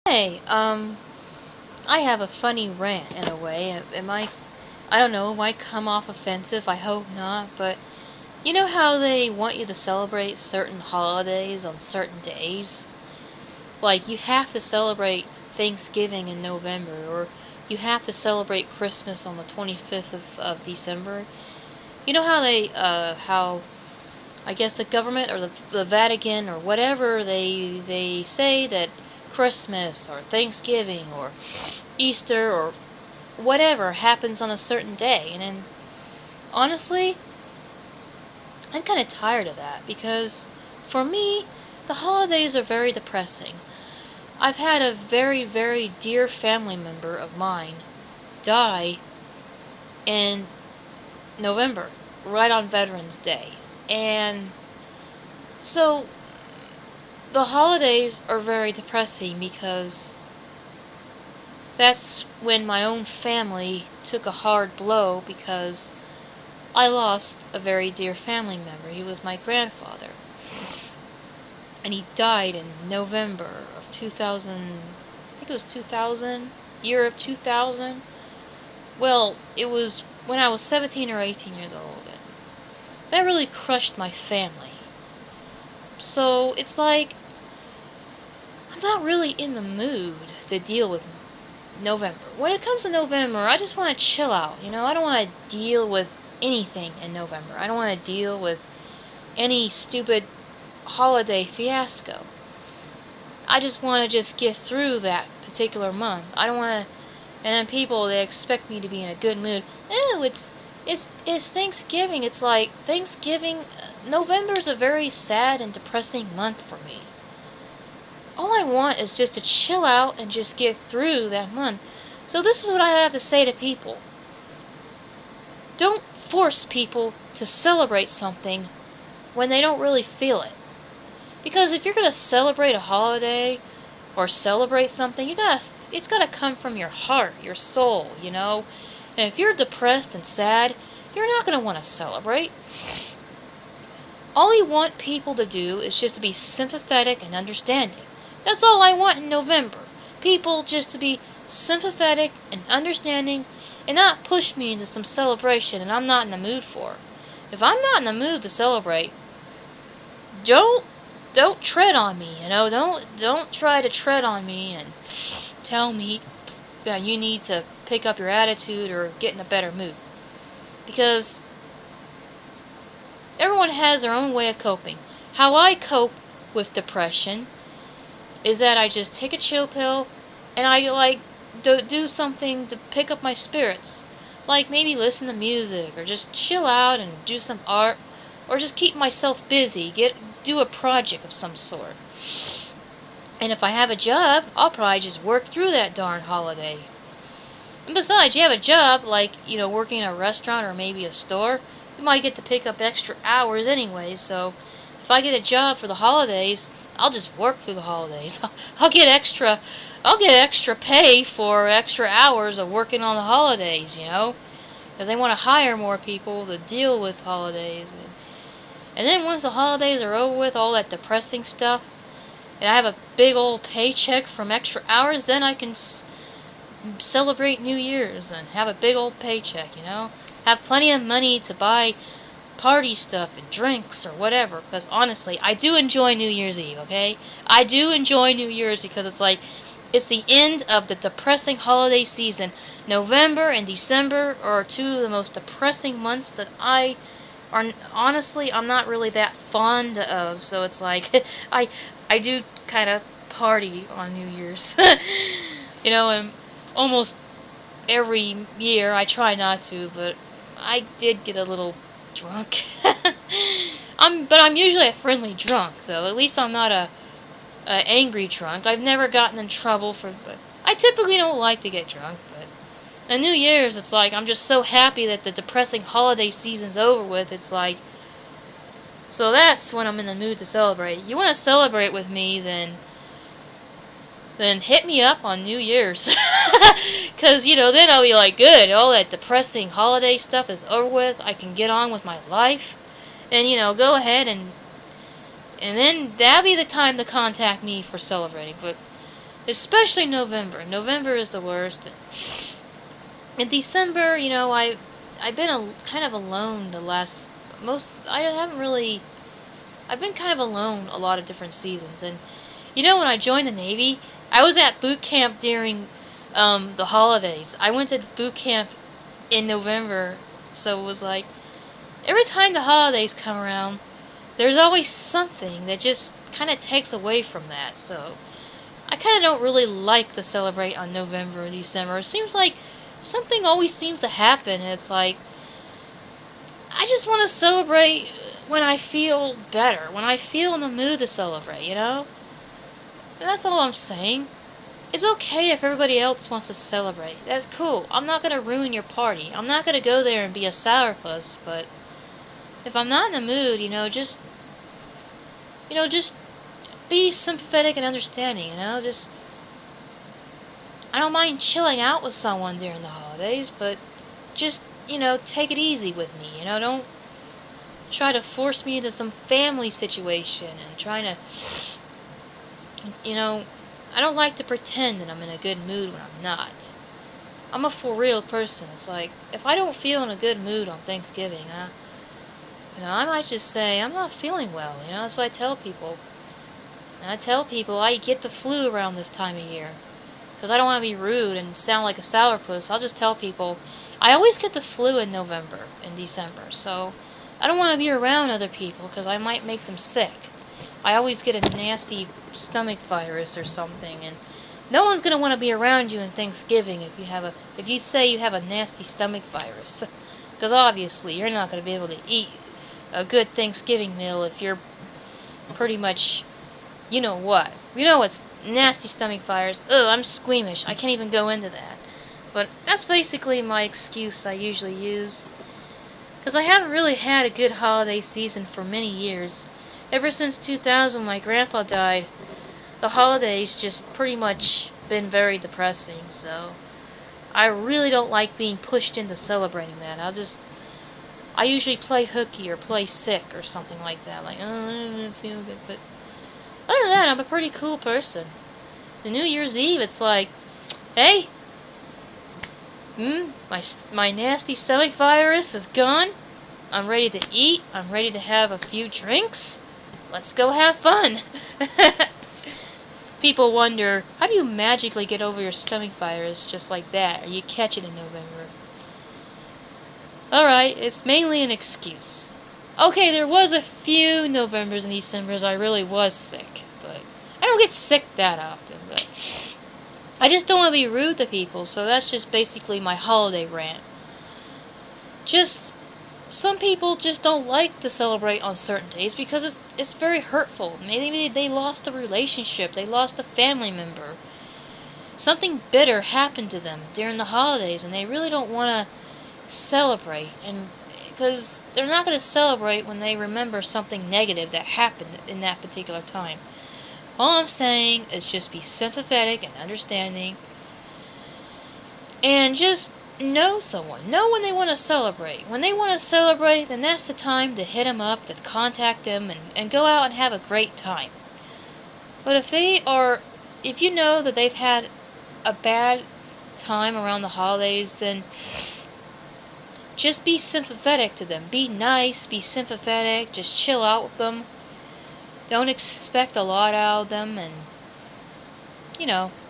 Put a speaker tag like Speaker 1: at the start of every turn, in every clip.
Speaker 1: Hey, I have a funny rant in a way. I don't know, it might come off offensive, I hope not, but you know how they want you to celebrate certain holidays on certain days? Like, you have to celebrate Thanksgiving in November, or you have to celebrate Christmas on the 25th of December. You know how I guess the government or the Vatican or whatever, they say that Christmas or Thanksgiving or Easter or whatever happens on a certain day. And then, honestly, I'm kind of tired of that because for me, the holidays are very depressing. I've had a very, very dear family member of mine die in November, right on Veterans Day. And so the holidays are very depressing because that's when my own family took a hard blow because I lost a very dear family member. He was my grandfather. And he died in November of 2000, I think it was 2000, year of 2000. Well, it was when I was 17 or 18 years old. And that really crushed my family. So it's like, I'm not really in the mood to deal with November. When it comes to November, I just want to chill out, I don't want to deal with anything in November. I don't want to deal with any stupid holiday fiasco. I just want to just get through that particular month. I don't want to, and then people, they expect me to be in a good mood. Oh, it's Thanksgiving. It's like, Thanksgiving, November's a very sad and depressing month for me. All I want is just to chill out and just get through that month. So this is what I have to say to people. Don't force people to celebrate something when they don't really feel it. Because if you're going to celebrate a holiday or celebrate something, it's got to come from your heart, your soul, And if you're depressed and sad, you're not going to want to celebrate. All you want people to do is just to be sympathetic and understanding. That's all I want in November. People just to be sympathetic and understanding and not push me into some celebration that I'm not in the mood for. If I'm not in the mood to celebrate, don't tread on me, Don't try to tread on me and tell me that you need to pick up your attitude or get in a better mood. Because everyone has their own way of coping. How I cope with depression is that I just take a chill pill and I do something to pick up my spirits. Like maybe listen to music or just chill out and do some art or just keep myself busy, do a project of some sort. And if I have a job, I'll probably just work through that darn holiday. And besides, you have a job like, working in a restaurant or maybe a store, you might get to pick up extra hours anyway, so if I get a job for the holidays, I'll just work through the holidays. I'll get extra pay for extra hours of working on the holidays, because they want to hire more people to deal with holidays. And then once the holidays are over with, all that depressing stuff, and I have a big old paycheck from extra hours, then I can celebrate New Year's and have a big old paycheck, Have plenty of money to buy party stuff and drinks or whatever, because honestly, I do enjoy New Year's Eve, okay? I do enjoy New Year's because it's the end of the depressing holiday season. November and December are two of the most depressing months that honestly, I'm not really that fond of, so it's like, I do kind of party on New Year's, and almost every year, I try not to, but I did get a little drunk. But I'm usually a friendly drunk, though. At least I'm not a angry drunk. I've never gotten in trouble but I typically don't like to get drunk, but on New Year's, it's like, I'm just so happy that the depressing holiday season's over with. It's like, so that's when I'm in the mood to celebrate. You want to celebrate with me, then hit me up on New Year's. Because, then I'll be like, good, all that depressing holiday stuff is over with. I can get on with my life. And, go ahead and then that'll be the time to contact me for celebrating. But Especially November. November is the worst. In December, I've been kind of alone the last I haven't really. I've been kind of alone a lot of different seasons, and when I joined the Navy, I was at boot camp during the holidays. I went to boot camp in November, so it was like every time the holidays come around, there's always something that just kind of takes away from that. So I kind of don't really like to celebrate on November and December. It seems like something always seems to happen. It's like I just want to celebrate when I feel better, when I feel in the mood to celebrate, And that's all I'm saying. It's okay if everybody else wants to celebrate. That's cool. I'm not going to ruin your party. I'm not going to go there and be a sourpuss, but if I'm not in the mood, just be sympathetic and understanding, just I don't mind chilling out with someone during the holidays, but just, take it easy with me, don't try to force me into some family situation and trying to, I don't like to pretend that I'm in a good mood when I'm not. I'm a for real person. It's like, if I don't feel in a good mood on Thanksgiving, I might just say, I'm not feeling well, that's what I tell people. And I tell people I get the flu around this time of year. Because I don't want to be rude and sound like a sourpuss. I'll just tell people, I always get the flu in November and December, so I don't want to be around other people because I might make them sick. I always get a nasty stomach virus or something, and no one's going to want to be around you in Thanksgiving if you say you have a nasty stomach virus. Because obviously you're not going to be able to eat a good Thanksgiving meal if you're pretty much, what's nasty stomach virus. Ugh, I'm squeamish. I can't even go into that. But that's basically my excuse I usually use. Because I haven't really had a good holiday season for many years. Ever since 2000, my grandpa died, the holidays just pretty much been very depressing. So I really don't like being pushed into celebrating that. I usually play hooky or play sick or something like that. Like, oh, I don't feel good. But other than that, I'm a pretty cool person. The New Year's Eve, it's like, hey, my nasty stomach virus is gone. I'm ready to eat. I'm ready to have a few drinks. Let's go have fun. People wonder, how do you magically get over your stomach virus just like that? Or you catch it in November? Alright, it's mainly an excuse. Okay, there was a few Novembers and Decembers I really was sick, but I don't get sick that often, but I just don't want to be rude to people, so that's just basically my holiday rant. Some people just don't like to celebrate on certain days because it's very hurtful. Maybe they lost a relationship, they lost a family member. Something bitter happened to them during the holidays, and they really don't want to celebrate, and because they're not going to celebrate when they remember something negative that happened in that particular time. All I'm saying is just be sympathetic and understanding, and just know someone. Know when they want to celebrate. When they want to celebrate, then that's the time to hit them up, to contact them, and go out and have a great time. But if you know that they've had a bad time around the holidays, then just be sympathetic to them. Be nice, be sympathetic, just chill out with them. Don't expect a lot out of them, and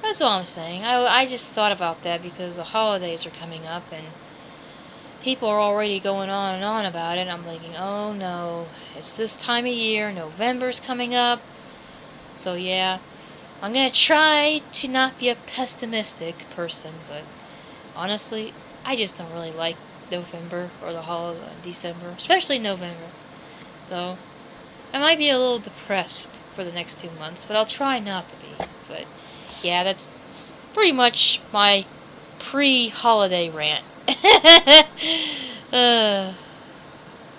Speaker 1: that's all I'm saying. I just thought about that because the holidays are coming up and people are already going on and on about it. I'm thinking, oh no, it's this time of year, November's coming up. So yeah, I'm going to try to not be a pessimistic person, but honestly, I just don't really like November or the holiday December, especially November. So I might be a little depressed for the next 2 months, but I'll try not to be. But yeah, that's pretty much my pre-holiday rant.